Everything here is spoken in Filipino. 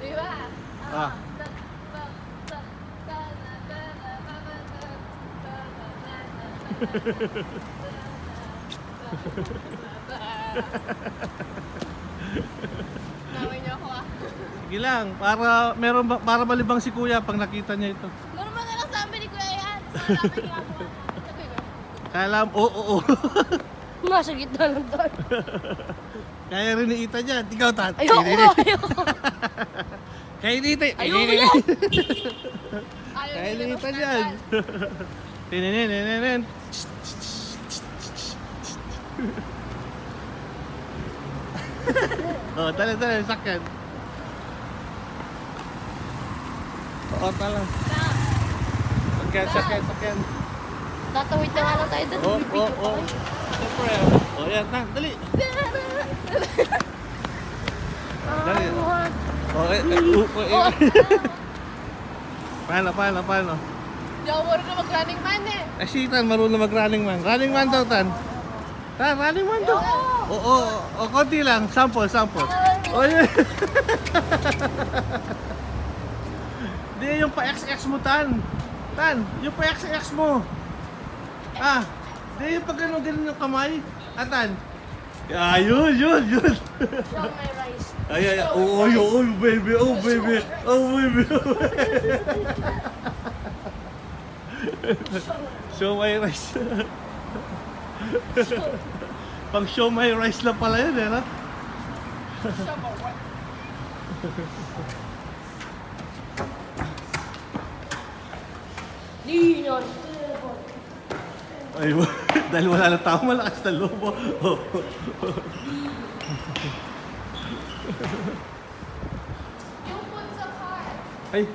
Di ba? Ah. Naway niyo ako ah. Sige lang, para malibang si Kuya pag nakita niya ito. Normal na lang sabi ni Kuya yan. Sabi niya ako. Kala mo, oo. Nasa gitna lang doon. Kaya rin ni Ita dyan. Ikaw, Tat. Ayoko. Kaya ni Ita. Ayoko yan. Kaya ni Ita dyan. Tininin. Oh, tala, sakyan. Oo, tala. Sakyan. Tatawid na nga lang tayo doon. Oo. Siyempre. O, yan na. Dali. Dali. Paano? Di ako marunong mag-running man eh. Si Tan, marunong mag-running man. Running man daw, Tan. Tan, running man daw. Oo, konti lang. Sample. O, yun. Hindi, yung pa-XX mo, Tan. Tan, yung pa-XX mo. Hindi, yung pag-ganon yung kamay. Tan. Yun. Show my rice. Ay, baby. Show my rice. Pang show my rice lang pala yun, no? Show my rice. Linon. Ay, dahil wala na tao, malakas na lobo. Yung food sa car. Ay.